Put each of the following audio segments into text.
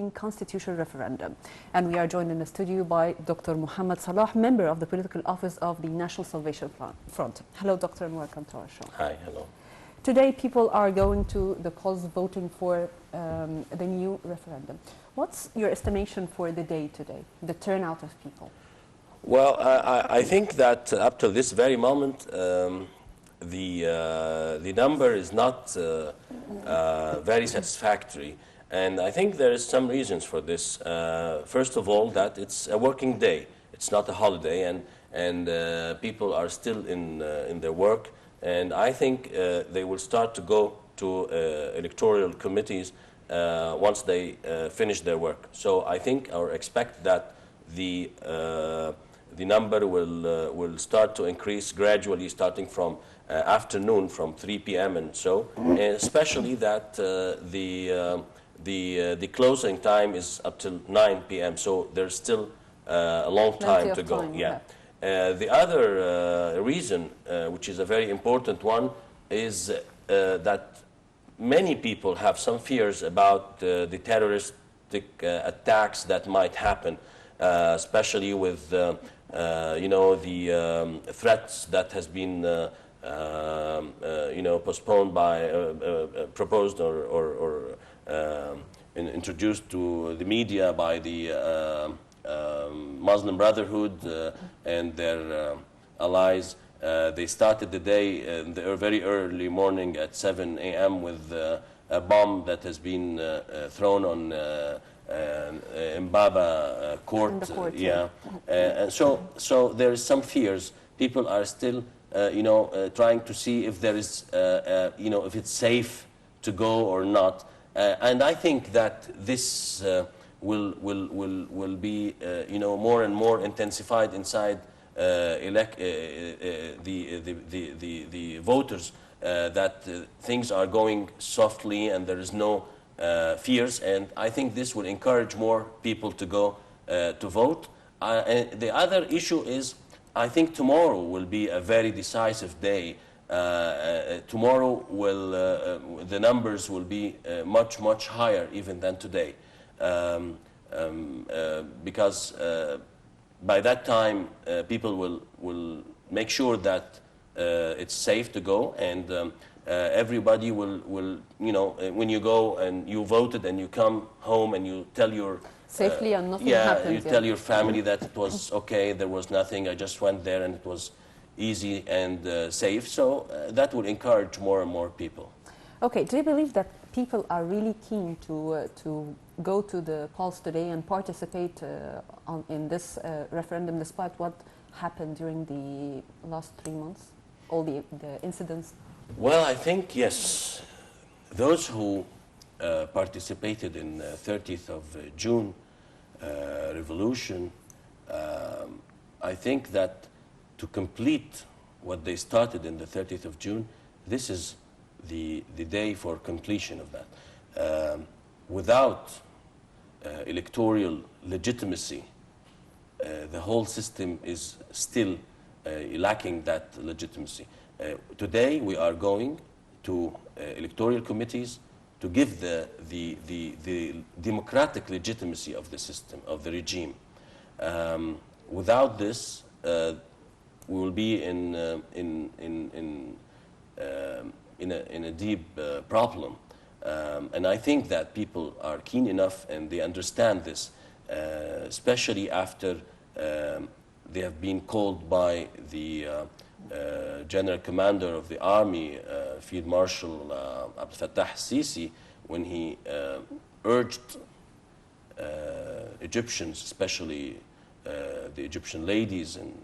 constitutional referendum. And we are joined in the studio by Dr. محمد صلاح, member of the political office of the National Salvation Front. Hello, Doctor, and welcome to our show. Hi, hello. Today, people are going to the polls voting for the new referendum. What's your estimation for the day today, the turnout of people? Well, I think that up to this very moment, the number is not very satisfactory. And I think there is some reasons for this. First of all, that it's a working day. It's not a holiday, and people are still in their work. And I think they will start to go to electoral committees once they finish their work. So I think or expect that the number will start to increase gradually, starting from afternoon, from 3 p.m. and so, and especially that the closing time is up till 9 p.m. So there's still a long time to go. Yeah. The other reason, which is a very important one, is that many people have some fears about the terroristic attacks that might happen, especially with you know, the threats that has been you know, postponed by proposed or introduced to the media by the Muslim Brotherhood and their allies. They started the day in the very early morning at 7 a.m. with a bomb that has been thrown on Mbaba court. Yeah, and so there is some fears. People are still you know, trying to see if there is you know, if it's safe to go or not. And I think that this will be you know, more and more intensified inside the voters, that things are going softly and there is no fears, and I think this will encourage more people to go to vote. And the other issue is, I think tomorrow will be a very decisive day. Tomorrow will the numbers will be much higher even than today, because by that time people will make sure that it's safe to go, and everybody will you know, when you go and you voted and you come home and you tell your safely and nothing happened. You tell your family that it was okay, there was nothing, I just went there and it was easy and safe. So that will encourage more and more people. Okay, do you believe that people are really keen to go to the polls today and participate in this referendum, despite what happened during the last 3 months, all the incidents? Well, I think yes. Those who participated in the 30th of June revolution, I think that to complete what they started in the 30th of June, this is the day for completion of that. Without electoral legitimacy, the whole system is still lacking that legitimacy. Today we are going to electoral committees to give the democratic legitimacy of the system, of the regime. Without this, we will be in a deep problem, and I think that people are keen enough and they understand this, especially after they have been called by the General Commander of the Army, Field Marshal Abdel Fattah al-Sisi, when he urged Egyptians, especially the Egyptian ladies and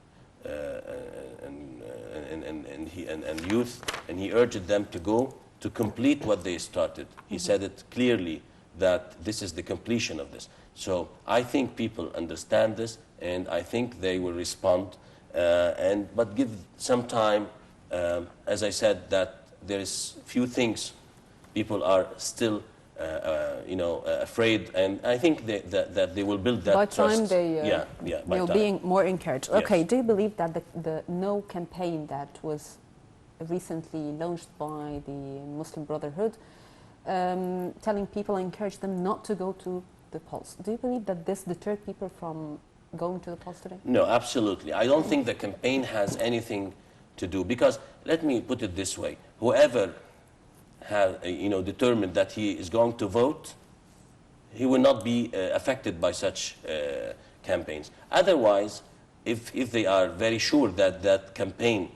youth, and he urged them to go to complete what they started. He said it clearly that this is the completion of this. So I think people understand this, and I think they will respond. But give some time. As I said, that there is few things people are still you know, afraid, and I think that they will build that by trust. Time they will be more encouraged. Yes. Okay, do you believe that the no campaign that was recently launched by the Muslim Brotherhood, telling people, encourage them not to go to the polls. Do you believe that this deterred people from going to the polls today? No, absolutely. I don't think the campaign has anything to do, because let me put it this way: whoever has, determined that he is going to vote, he will not be affected by such campaigns. Otherwise, if they are very sure that that campaign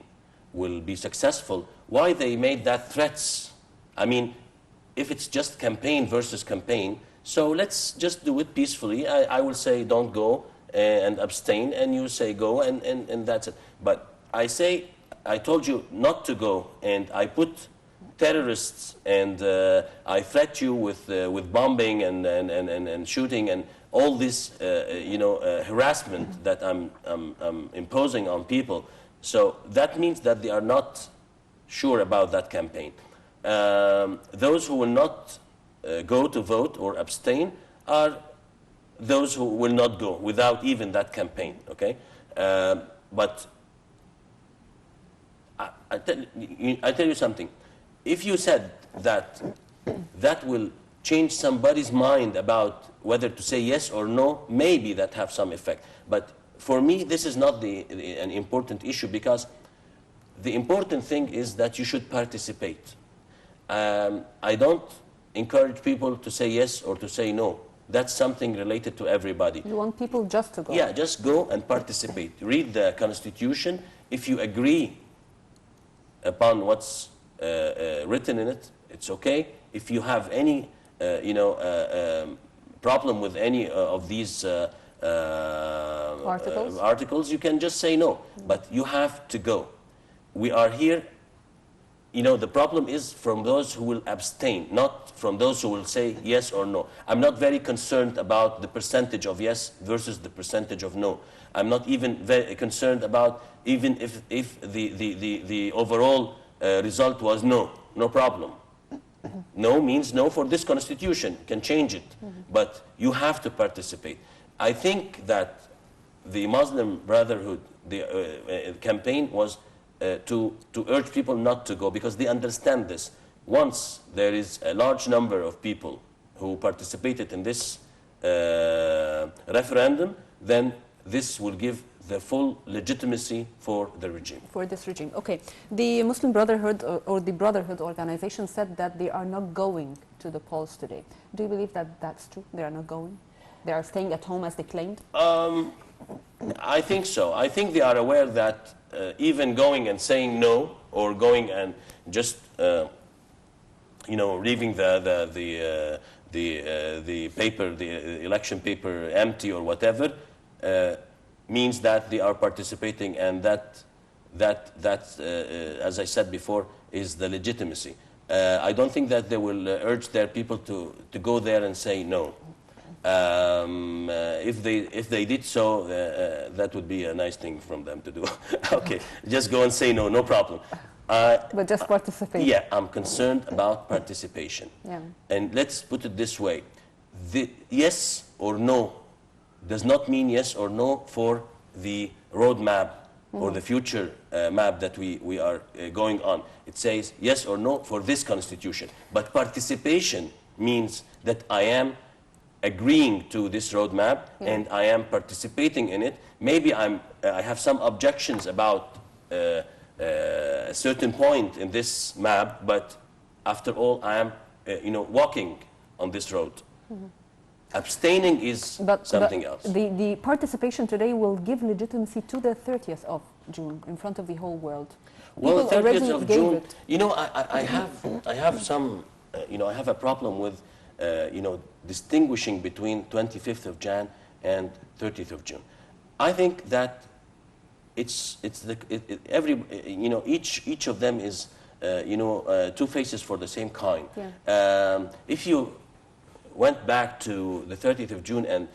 will be successful, why they made that threats? I mean, if it's just campaign versus campaign, so let's just do it peacefully. I will say don't go and abstain, and you say go, and that's it. But I told you not to go, and I put terrorists, and I threat you with bombing and shooting and all this harassment that I'm imposing on people. So that means that they are not sure about that campaign. Those who will not go to vote or abstain are those who will not go without even that campaign, okay? But I tell you something. If you said that that will change somebody's mind about whether to say yes or no, maybe that have some effect. But for me, this is not an important issue, because the important thing is that you should participate. I don't encourage people to say yes or to say no. That's something related to everybody. You want people just to go? Yeah, just go and participate. Read the Constitution. If you agree upon what's written in it, it's okay. If you have any, problem with any of these articles, you can just say no. But you have to go. We are here. The problem is from those who will abstain, not from those who will say yes or no. I'm not very concerned about the percentage of yes versus the percentage of no. I'm not even very concerned about even if the overall result was no problem. No means no for this constitution, can change it, but you have to participate. I think that the Muslim Brotherhood, the campaign was to urge people not to go, because they understand this. Once there is a large number of people who participated in this referendum, then this will give the full legitimacy for the regime. For this regime, okay. The Muslim Brotherhood or the Brotherhood organization said that they are not going to the polls today. Do you believe that that's true? They are not going? They are staying at home as they claimed? I think so. I think they are aware that even going and saying no, or going and just leaving the paper, the election paper empty or whatever, means that they are participating, and that as I said before, is the legitimacy. I don't think that they will urge their people to go there and say no. If they did so, that would be a nice thing from them to do. Okay, just go and say no, no problem. But just participate. Yeah, I'm concerned about participation. Yeah. And let's put it this way: the yes or no does not mean yes or no for the roadmap or the future map that we are going on. It says yes or no for this constitution. But participation means that I am agreeing to this roadmap, and I am participating in it. Maybe I have some objections about a certain point in this map, but after all, I am walking on this road. Abstaining is something else. The participation today will give legitimacy to the 30th of June in front of the whole world. Well, 30th of June, I have some, I have a problem with, distinguishing between 25th of Jan and 30th of June. I think that each of them is, two faces for the same coin. Yeah. If you went back to the 30th of June and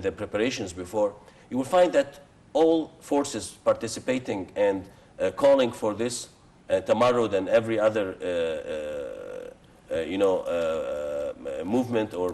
the preparations before, you will find that all forces participating and calling for this tamarrud and every other movement or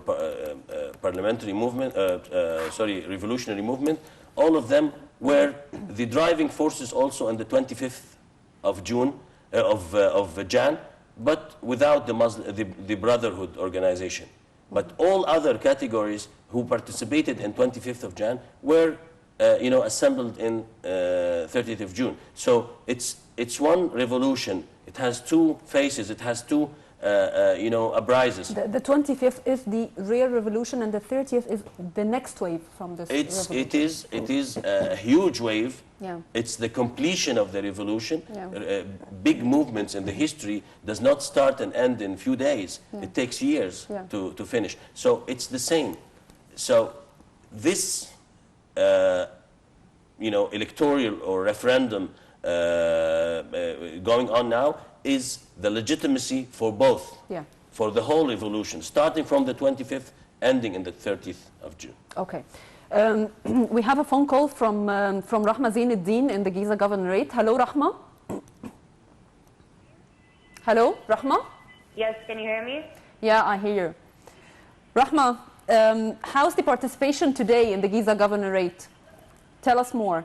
parliamentary movement, revolutionary movement, all of them were the driving forces also on the 25th of June, of Jan, but without the Brotherhood organization. But all other categories who participated in 25th of Jan were assembled in 30th of June. So it's one revolution. It has two faces. It has two uprises. The 25th is the real revolution, and the 30th is the next wave from this revolution. It is a huge wave. Yeah. It's the completion of the revolution. Yeah. Big movements in the history does not start and end in a few days. Yeah. It takes years Yeah. to finish. So it's the same. So this electoral or referendum going on now is the legitimacy for both, yeah. for the whole revolution, starting from the 25th, ending in the 30th of June. Okay. We have a phone call from Rahma Zainuddin in the Giza Governorate. Hello, Rahma. Hello, Rahma? Yes, can you hear me? Yeah, I hear you. Rahma, how's the participation today in the Giza Governorate? Tell us more.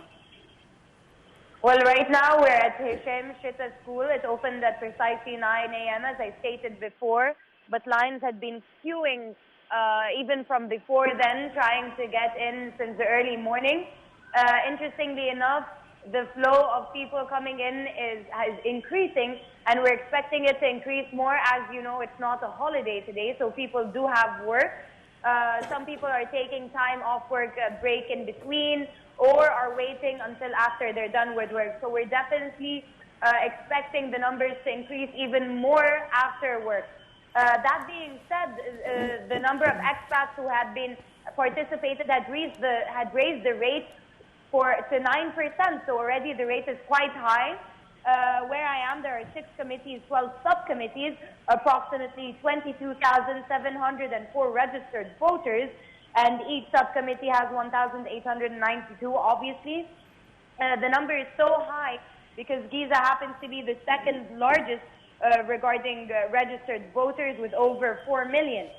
Well, right now we're at Hisham Shita School. It opened at precisely 9 a.m. as I stated before, but lines had been queuing even from before then, trying to get in since the early morning. Interestingly enough, the flow of people coming in is increasing, and we're expecting it to increase more. As you know, it's not a holiday today, so people do have work. Some people are taking time off work, a break in between, or are waiting until after they're done with work. So we're definitely expecting the numbers to increase even more after work. That being said, the number of expats who had been participated had raised the rate to 9%, so already the rate is quite high. Where I am, there are 6 committees, 12 subcommittees, approximately 22,704 registered voters, and each subcommittee has 1,892, obviously. The number is so high because Giza happens to be the second largest regarding registered voters with over 4 million.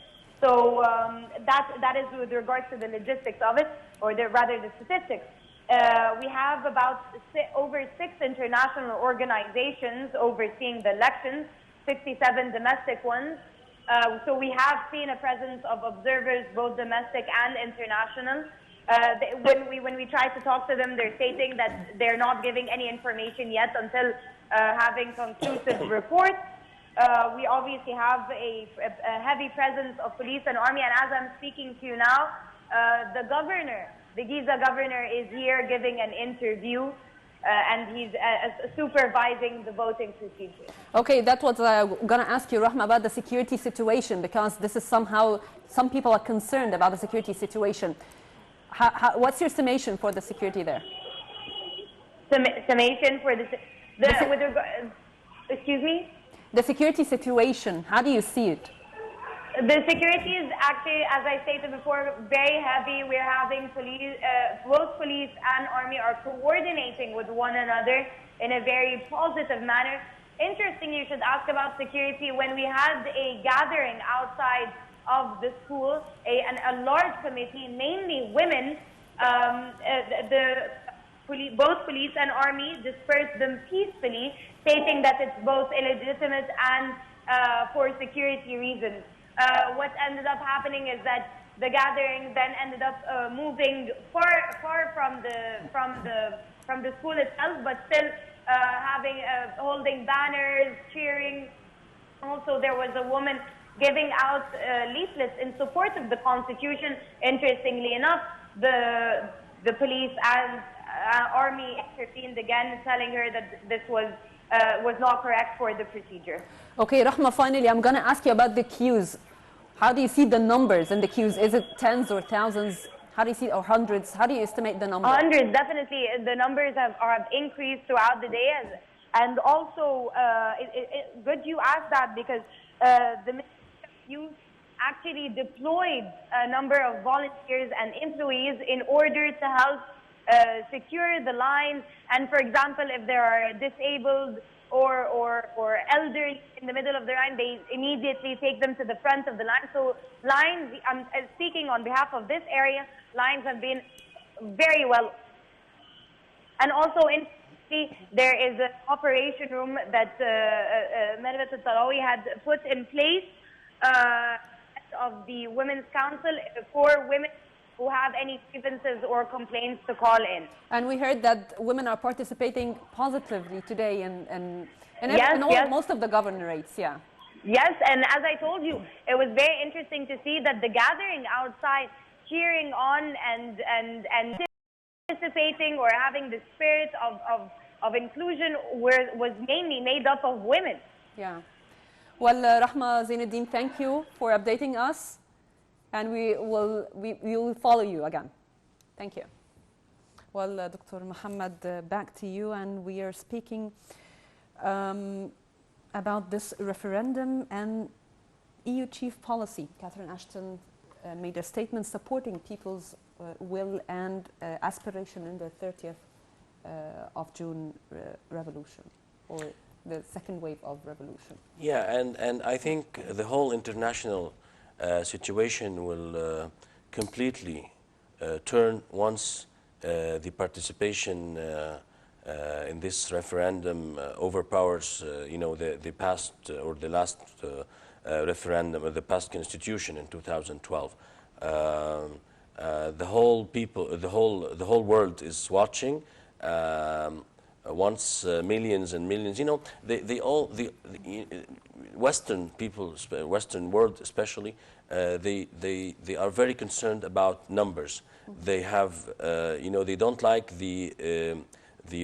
So that is with regards to the logistics of it, or rather the statistics. We have about over 6 international organizations overseeing the elections, 67 domestic ones. So we have seen a presence of observers, both domestic and international. When we try to talk to them, they're stating that they're not giving any information yet until having conclusive reports. We obviously have a heavy presence of police and army, and as I'm speaking to you now, the Giza governor is here giving an interview, and he's supervising the voting procedure. Okay, that's what I'm going to ask you, Rahma, about the security situation, because this is somehow, some people are concerned about the security situation. What's your summation for the security there? Summation for excuse me? The security situation, how do you see it? The security is actually, as I stated before, very heavy. We're having police, both police and army are coordinating with one another in a very positive manner. Interesting, you should ask about security. When we had a gathering outside of the school, a large committee, mainly women, both police and army dispersed them peacefully, stating that it's both illegitimate and for security reasons. What ended up happening is that the gathering then ended up moving far from the school itself, but still holding banners, cheering. Also, there was a woman giving out leaflets in support of the Constitution. Interestingly enough, the police and army intervened again, telling her that this was not correct for the procedure. Okay, Rahma, finally, I'm going to ask you about the queues. How do you see the numbers in the queues? Is it tens or thousands? How do you see, or hundreds? How do you estimate the number? Hundreds, definitely. The numbers have increased throughout the day. And also, good you asked that, because the Ministry of Youth actually deployed a number of volunteers and employees in order to help secure the lines. And for example, if there are disabled or elderly in the middle of the line, they immediately take them to the front of the line. So lines, I'm speaking on behalf of this area, lines have been very well. And also, there is an operation room that Mervat al-Talawi had put in place. of the Women's Council for women who have any grievances or complaints to call in. And we heard that women are participating positively today in most of the governorates, yeah. Yes, and as I told you, it was very interesting to see that the gathering outside, cheering on and participating or having the spirit of inclusion was mainly made up of women. Yeah. Well, Rahma Zainuddin, thank you for updating us, and we will follow you again. Thank you. Well, Dr. Muhammad, back to you, and we are speaking about this referendum and EU chief policy. Catherine Ashton made a statement supporting people's will and aspiration in the 30th of June revolution, or the second wave of revolution. Yeah, and I think the whole international situation will completely turn once the participation in this referendum overpowers, the past or the last referendum or the past constitution in 2012. The whole world is watching. Once millions and millions, the Western people, Western world especially, they are very concerned about numbers. They have, they don't like the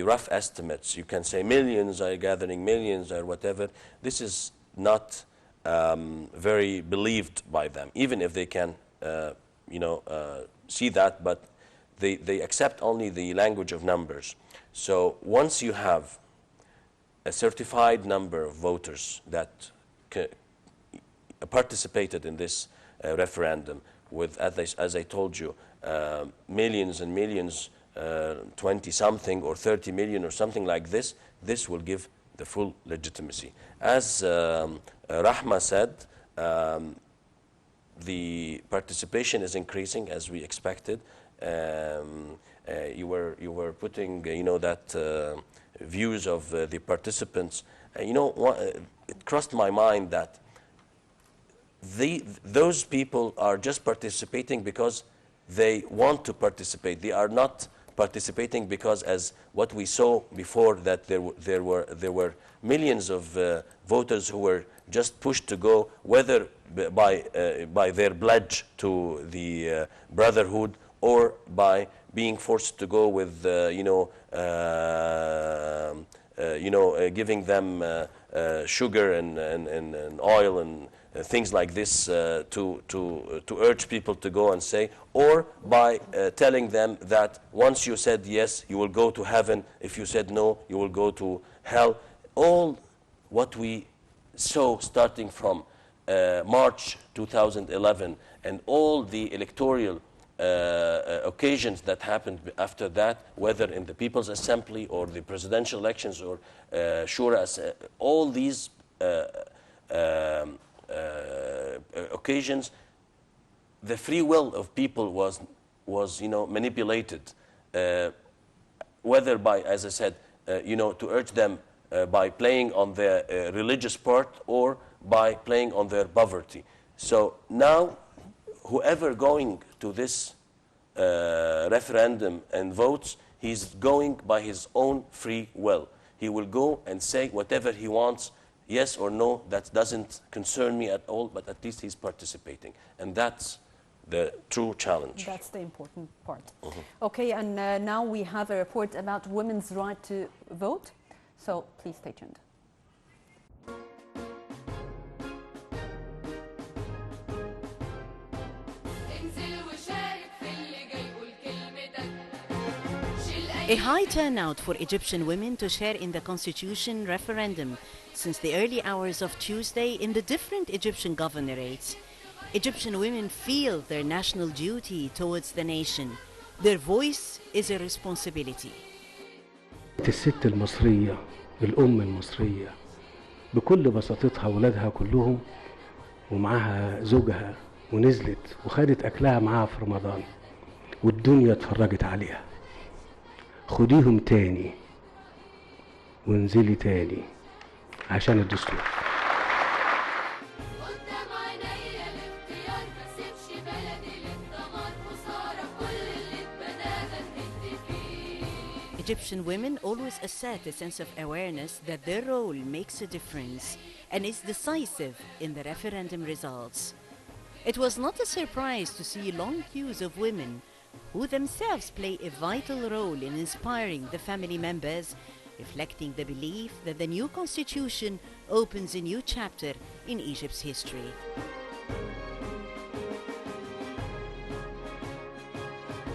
rough estimates. You can say millions are gathering, millions or whatever. This is not very believed by them, even if they can, see that, but they accept only the language of numbers. So once you have a certified number of voters that participated in this referendum with, as I told you, millions and millions, 20-something or 30 million or something like this, this will give the full legitimacy. As Rahma said, the participation is increasing as we expected. You were putting, that views of the participants. It crossed my mind that those people are just participating because they want to participate. They are not participating because, as what we saw before, that there were millions of voters who were just pushed to go, whether by their pledge to the Brotherhood or by being forced to go with, giving them sugar and oil and things like this to urge people to go and say, or by telling them that once you said yes, you will go to heaven. If you said no, you will go to hell. All what we saw starting from March 2011 and all the electoral occasions that happened after that, whether in the People's Assembly or the presidential elections or Shura, all these occasions, the free will of people was manipulated, whether by, as I said, to urge them by playing on their religious part or by playing on their poverty. So now, whoever going to this referendum and votes, he's going by his own free will. He will go and say whatever he wants, yes or no, that doesn't concern me at all, but at least he's participating. And that's the true challenge. That's the important part. Okay, and now we have a report about women's right to vote. So please stay tuned. A high turnout for Egyptian women to share in the constitution referendum since the early hours of Tuesday in the different Egyptian governorates. Egyptian women feel their national duty towards the nation. Their voice is a responsibility. الست المصرية، الأم المصرية بكل بساطتها ولادها كلهم ومعها زوجها ونزلت وخدت أكلها معاها في رمضان والدنيا اتفرجت عليها. خديهم تاني وانزلي تاني عشان الدستور. قدام عينيا الاختيار Egyptian women always assert a sense of awareness that their role makes a difference and is decisive in the referendum results. It was not a surprise to see long queues of women who themselves play a vital role in inspiring the family members, reflecting the belief that the new constitution opens a new chapter in Egypt's history.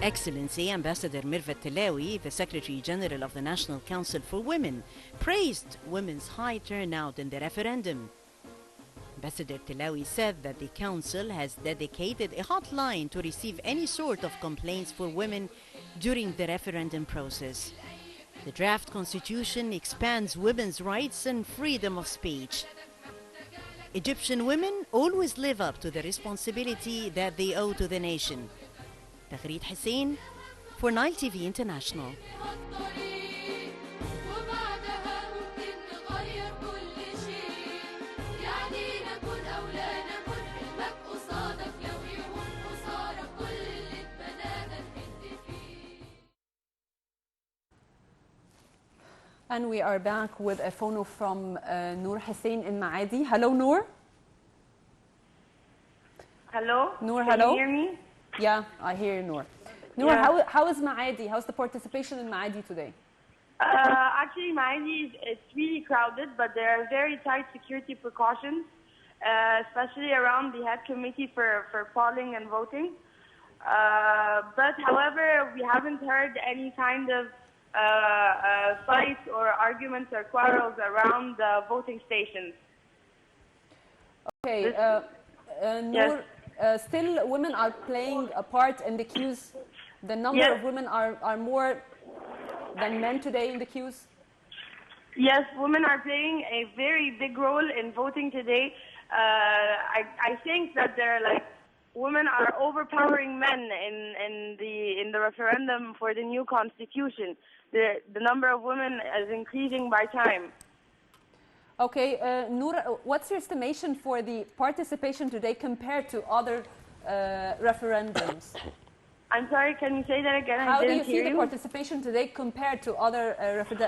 Excellency Ambassador Mirvat Tilawi, the Secretary General of the National Council for Women, praised women's high turnout in the referendum. Ambassador Tilawi said that the Council has dedicated a hotline to receive any sort of complaints for women during the referendum process. The draft constitution expands women's rights and freedom of speech. Egyptian women always live up to the responsibility that they owe to the nation. تغريد حسين for NileTV International. And we are back with a phono from Noor Hussein in Maadi. Hello, Noor. Hello. Noor, Can hello. you hear me? Yeah, I hear you, Noor. Noor, Yeah. how is Maadi? How's the participation in Maadi today? Actually, Miami it's really crowded, but there are very tight security precautions, especially around the head committee for polling and voting. But however, we haven't heard any kind of fights or arguments or quarrels around the voting stations. Okay, Noor, still women are playing a part in the queues. The number of women are more than men today in the queues? Yes, women are playing a very big role in voting today. I think that they're like women are overpowering men in the referendum for the new constitution. The number of women is increasing by time. Okay, Noor, what's your estimation for the participation today compared to other referendums? I'm sorry, can you say that again? How do you see the participation today compared to other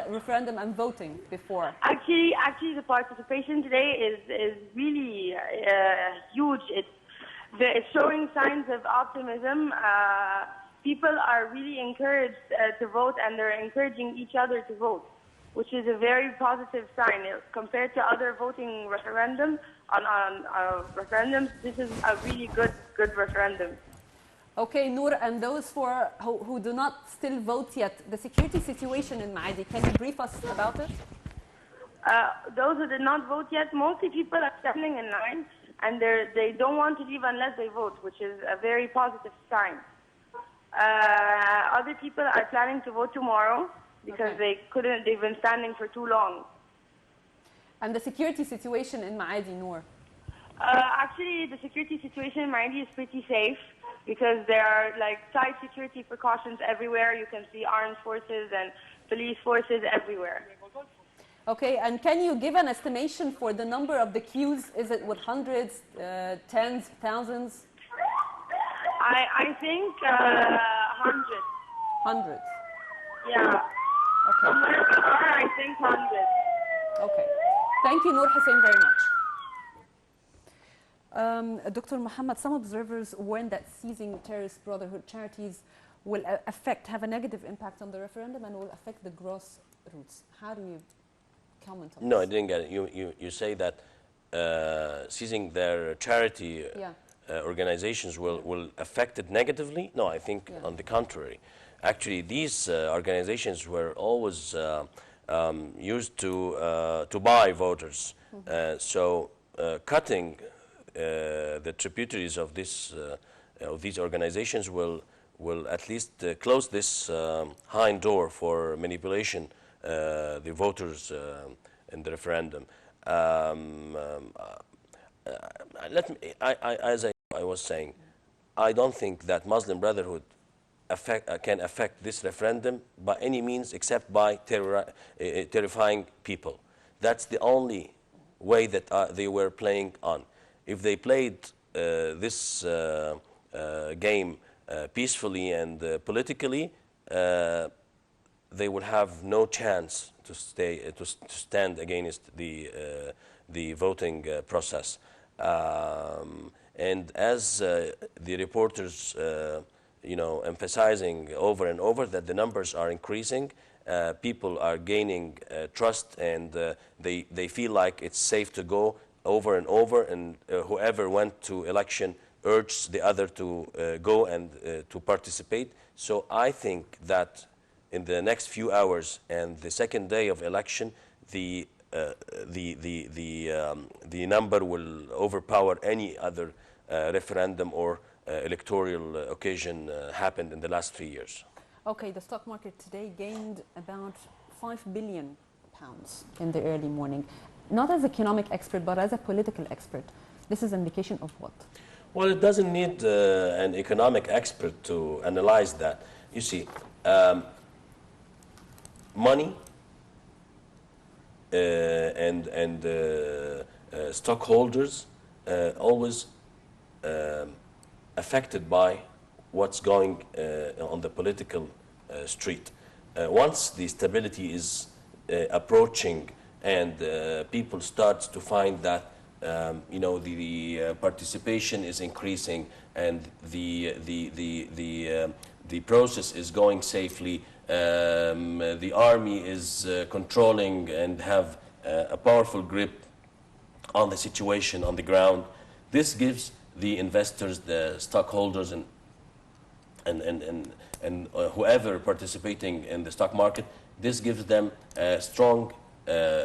referendum and voting before? Actually, the participation today is really huge. It's showing signs of optimism. People are really encouraged to vote, and they're encouraging each other to vote, which is a very positive sign. Compared to other voting referendums, referendums, this is a really good referendum. Okay, Noor, and those who do not still vote yet, the security situation in Maadi, can you brief us about it? Those who did not vote yet, mostly people are standing in line, and they don't want to leave unless they vote, which is a very positive sign. Other people are planning to vote tomorrow because they've been standing for too long. And the security situation in Maadi, Noor? Actually, the security situation in Maadi is pretty safe, because there are like tight security precautions everywhere. You can see armed forces and police forces everywhere. Okay, and can you give an estimation for the number of the queues? Is it with hundreds, tens, thousands? I think hundreds. Hundreds? Yeah. Okay. I think hundreds. Okay. Thank you, Noor Hussein, very much. Dr. Muhammad, some observers warn that seizing terrorist brotherhood charities will have a negative impact on the referendum and will affect the grassroots. How do you comment on this? No, I didn't get it. You say that seizing their charity organizations will affect it negatively? No, I think on the contrary. Actually, these organizations were always used to buy voters. So cutting the tributaries of these organizations will at least close this hind door for manipulation the voters in the referendum. As I was saying, I don't think that Muslim Brotherhood can affect this referendum by any means except by terrifying people. That's the only way that they were playing on. If they played this game peacefully and politically, they will have no chance to stand against the voting process. And as the reporters, emphasizing over and over that the numbers are increasing, people are gaining trust, and they feel like it's safe to go over and over, and whoever went to election urged the other to go and to participate. So I think that in the next few hours and the second day of election, the number will overpower any other referendum or electoral occasion happened in the last 3 years. Okay, the stock market today gained about £5 billion in the early morning. Not as an economic expert, but as a political expert. This is an indication of what? Well, it doesn't need an economic expert to analyze that. You see, money and stockholders always affected by what's going on the political street. Once the stability is approaching and people start to find that the participation is increasing and the process is going safely, the army is controlling and have a powerful grip on the situation on the ground. This gives the investors, the stockholders, and whoever participating in the stock market, this gives them a strong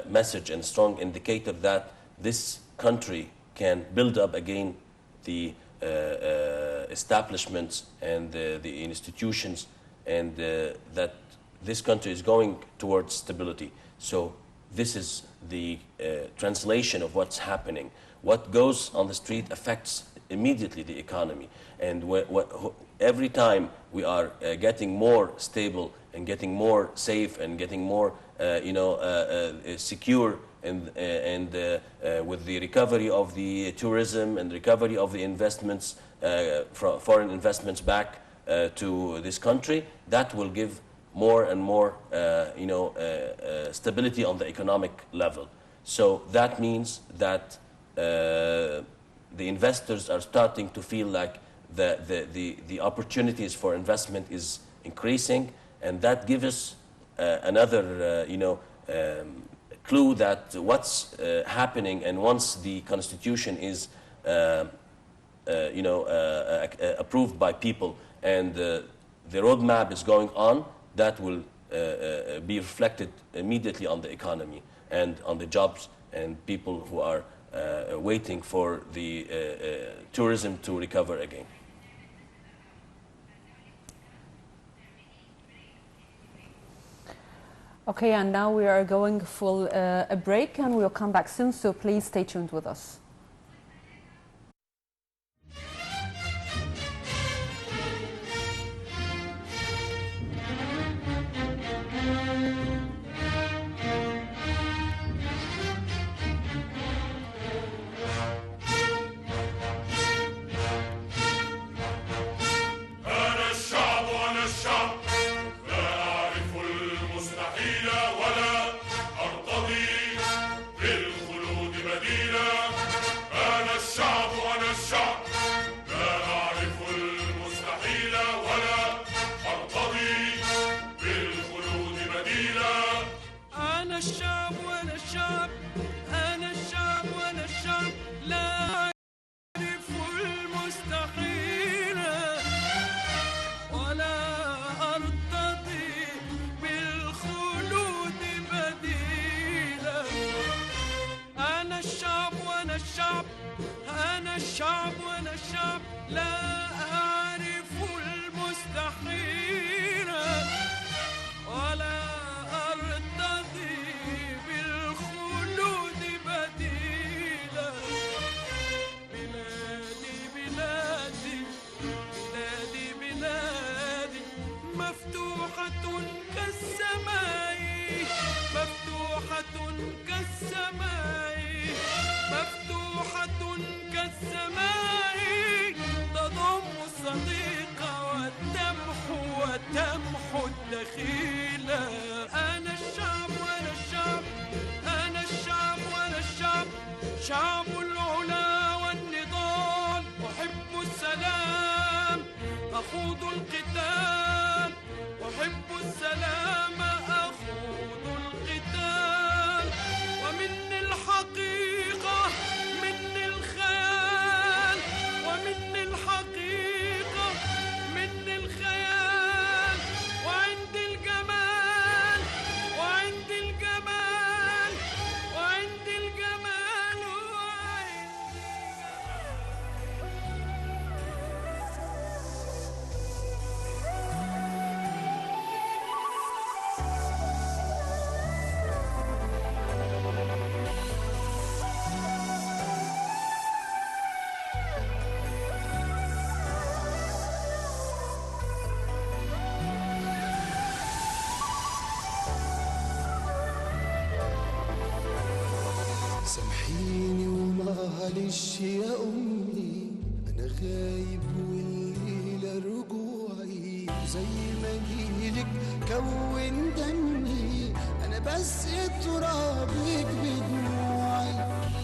message and strong indicator that this country can build up again the establishments and the institutions, and that this country is going towards stability. So this is the translation of what's happening. What goes on the street affects immediately the economy, and every time we are getting more stable and getting more safe and getting more secure, and with the recovery of the tourism and recovery of the investments, foreign investments back to this country, that will give more and more stability on the economic level. So that means that the investors are starting to feel like the opportunities for investment is increasing, and that gives us another clue that what's happening. And once the constitution is approved by people and the roadmap is going on, that will be reflected immediately on the economy and on the jobs and people who are waiting for the tourism to recover again. Okay, and now we are going for a break, and we'll come back soon, so please stay tuned with us. الشعب وأنا الشعب لا أعرف المستحيل ولا أرتضي بالخلود بديلا. بلادي بلادي بلادي بلادي مفتوحة كالسماء مفتوحة كالسماء مفتوحة كالسماء تضم الصديق وتمحو الدخيل. أخوض القتال، أحب السلام أخوض القتال، ومني الحقيقة مني الخيال، ومني الحقيقة مني الخيال، وعندي الجمال وعندي الجمال وعندي الجمال سامحيني ومعلش يا أمي، أنا غايب والليلة رجوعي، زي ما جيلك كون دمي، أنا بس ترابك بدموعي،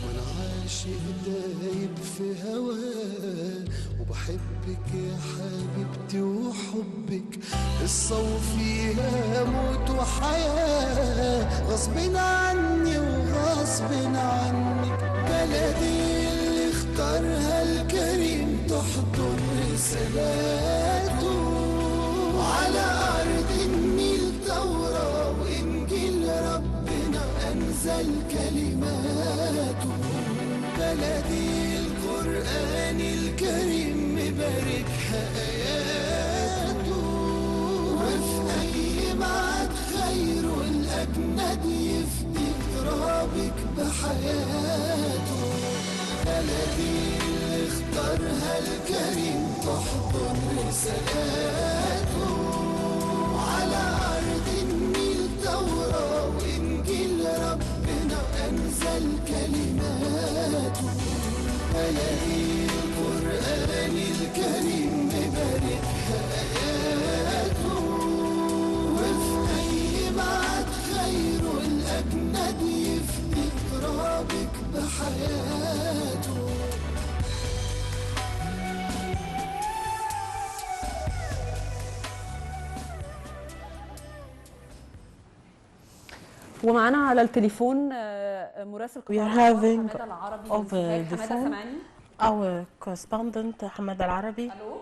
وأنا عاشق دايب في هواه، وبحبك يا حبيبتي وحبك قصة وفيها موت وحياة، غصب عني وغصب عنك، بلدي اللي اختارها الكريم تحضر رسالاته، وعلى أرض النيل توراة وإنجيل ربنا أنزل كلماته، بلدي القرآن الكريم مباركها آياته، وفي أي معاد خير الأجند يفدي ترابك بحياته، بلدي اللي اختارها الكريم تحضر رسالاته، وعلى أرض النيل توراة وإنجيل ربنا أنزل كلماته، بلدي القرآن الكريم مباركها آياته، وفي أي معاد خير الأجند يفدي ترابك بحياته. ومعنا على التليفون مراسل We are having over the phone our correspondent حمد العربي. الو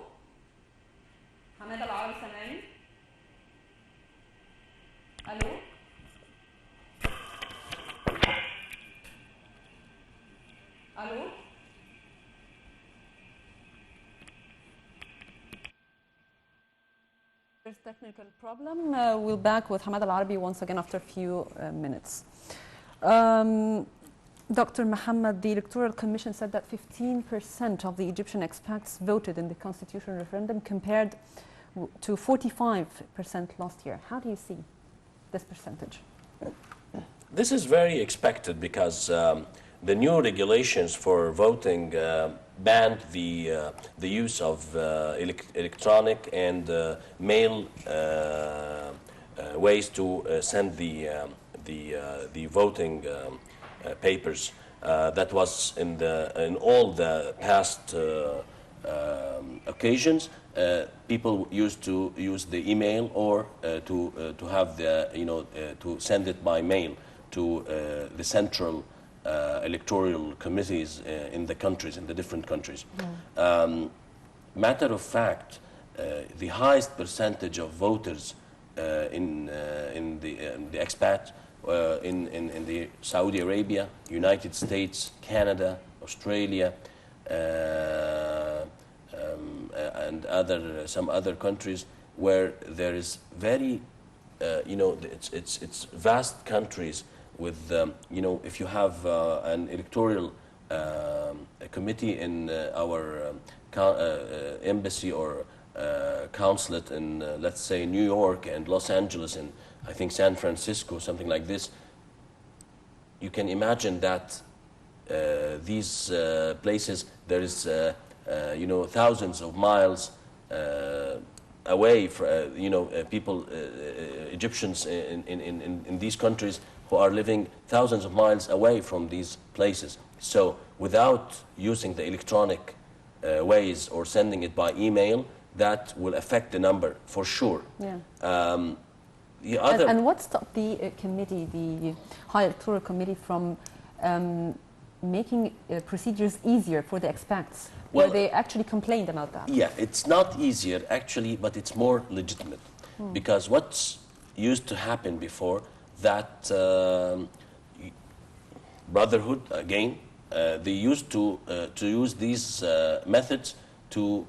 حمد العربي سامعني؟ الو الو There's technical problem. We'll back with Hamad Al-Arabi once again after a few minutes. Dr. Muhammad, the Electoral Commission said that 15% of the Egyptian expats voted in the constitutional referendum compared to 45% last year. How do you see this percentage? This is very expected because the new regulations for voting banned the use of electronic and mail ways to send the voting papers. That was in all the past occasions. People used to use the email or to have the to send it by mail to the central electoral committees in the countries, in the different countries. Matter of fact, the highest percentage of voters in the expat in the Saudi Arabia, United States, Canada, Australia, and some other countries where there is very it's vast countries with if you have an electoral committee in our embassy or consulate in let's say New York and Los Angeles and I think San Francisco, something like this, you can imagine that these places there is thousands of miles away from people Egyptians in these countries who are living thousands of miles away from these places. So without using the electronic ways or sending it by email, that will affect the number for sure. Yeah. The other and what stopped the committee, the High Electoral Committee, from making procedures easier for the expats, where they actually complained about that? Yeah, it's not easier actually, but it's more legitimate. Because what's used to happen before, that Brotherhood, again, they used to use these methods to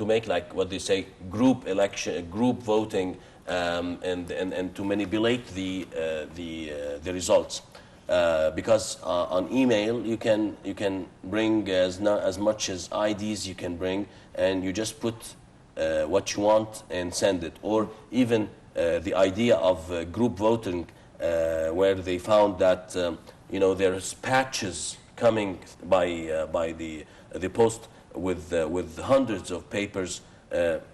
make, like what they say, group election, group voting, and to manipulate the results. Because on email you can bring as much as IDs you can bring, and you just put what you want and send it. Or even the idea of group voting, where they found that you know, there's patches coming by the post with hundreds of papers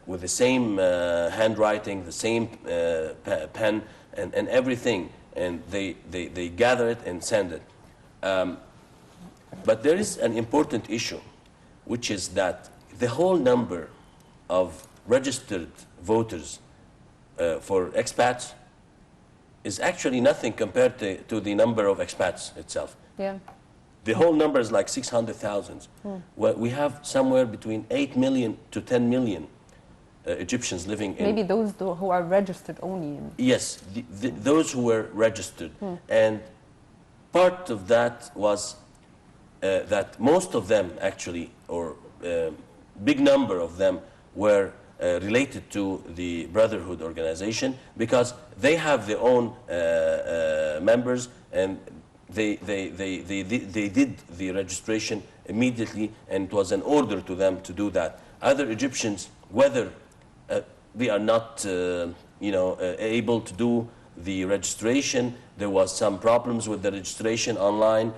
with the same handwriting, the same pen, and everything. And they gather it and send it. But there is an important issue, which is that the whole number of registered voters for expats is actually nothing compared to the number of expats itself. Yeah. The whole number is like 600,000. Well, we have somewhere between 8 million to 10 million Egyptians living in... Maybe those who are registered only. Yes, those who were registered. And part of that was that most of them actually, or big number of them, were related to the Brotherhood organization, because they have their own members, and they did the registration immediately, and it was an order to them to do that. Other Egyptians, whether they are not you know, able to do the registration, there was some problems with the registration online.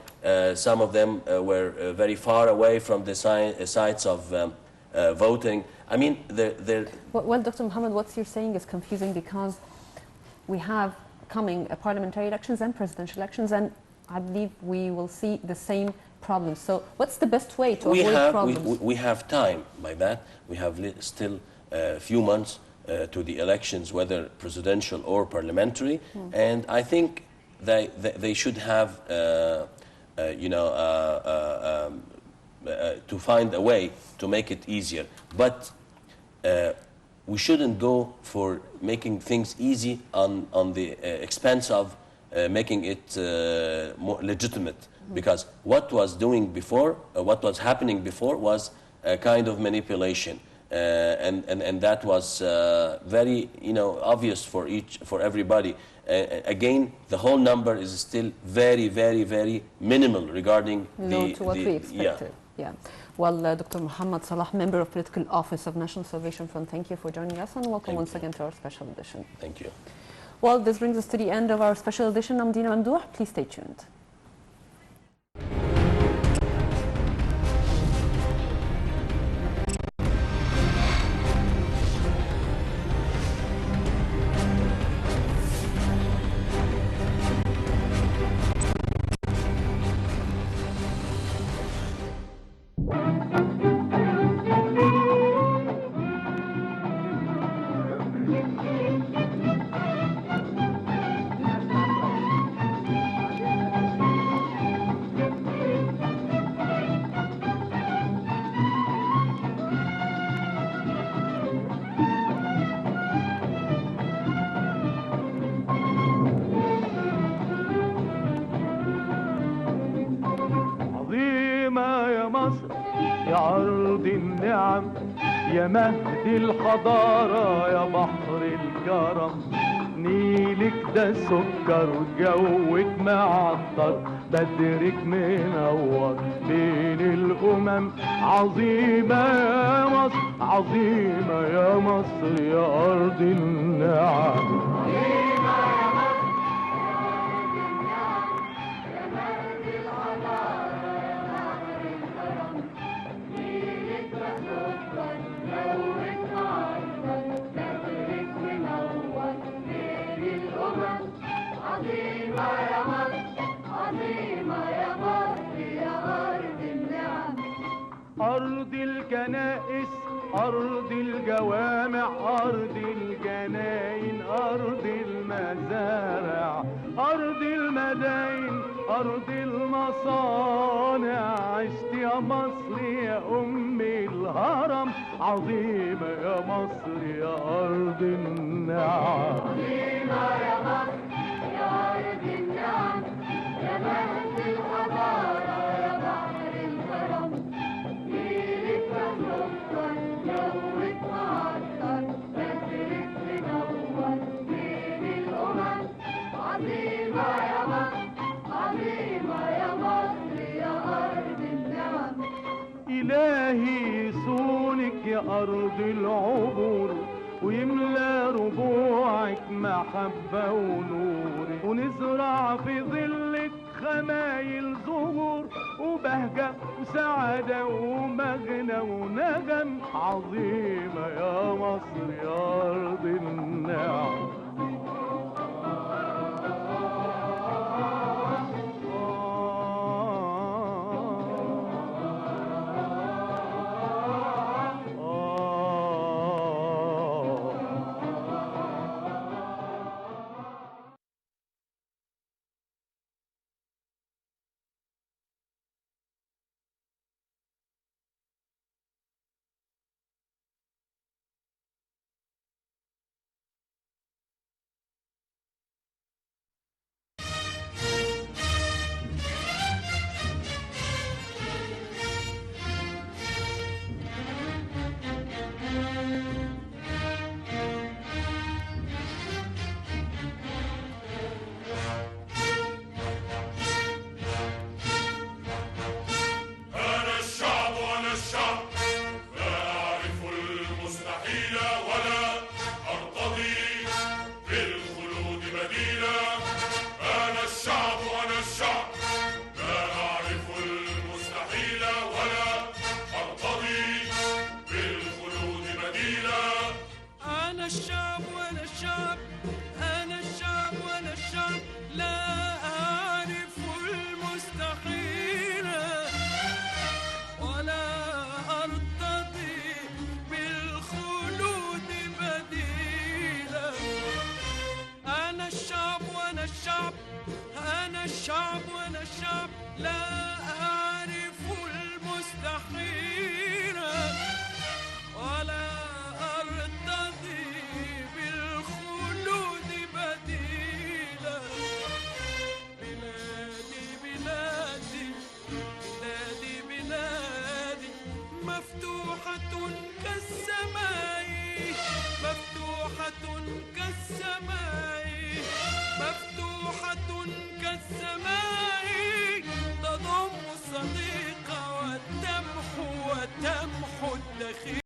Some of them were very far away from the sites of voting. I mean, Well, Dr. Muhammad, what you're saying is confusing, because we have coming parliamentary elections and presidential elections, and I believe we will see the same problems. So what's the best way to avoid problems? We have time by that. We have still a few months to the elections, whether presidential or parliamentary. And I think they should have, you know, to find a way to make it easier. But we shouldn't go for making things easy on the expense of making it more legitimate. Because what was happening before was a kind of manipulation, and that was very, you know, obvious for everybody. Again, the whole number is still very, very, very minimal regarding to what we expected. Yeah. Well, Dr. Muhammad Salah, member of Political Office of National Salvation Front, thank you for joining us, and welcome once again to our special edition. Thank you. Well, this brings us to the end of our special edition. I'm Dina Mamdouh. Please stay tuned. يا أرض النعم يا مهد الحضارة يا بحر الكرم، نيلك ده سكر وجوك معطر، بدرك منور بين الأمم، عظيمة يا مصر عظيمة يا مصر يا أرض النعم. أرض الكنائس أرض الجو الجوامع، أرض الجناين، أرض المزارع، أرض المداين، أرض المصانع. عشت يا مصر يا أم الهرم، عظيمة يا مصر يا أرض النعم. عظيمة يا مصر يا أرض النعم، يا مهد الحضارة يا بحر الكرم. نيلك مسكر جوك معطر، بدرك منور بين الأمم. عظيمة يا مصر، عظيمة يا مصر يا أرض النعم. إلهي يصونك يا أرض العبور، ويملى ربوعك محبة ونور، ونزرع في ظلك خمايل زهور، وبهجة وسعادة ومغنى ونغم. عظيمة يا مصر يا أرض النعم. الشعب وأنا الشعب، لا أعرف المستحيل ولا أرتضي بالخلود بديلا. بلادي بلادي بلادي بلادي مفتوحة كالسماء، مفتوحة كالسماء، مفتوحة كالسماء، تضم الصديق وتمحو الدخيل.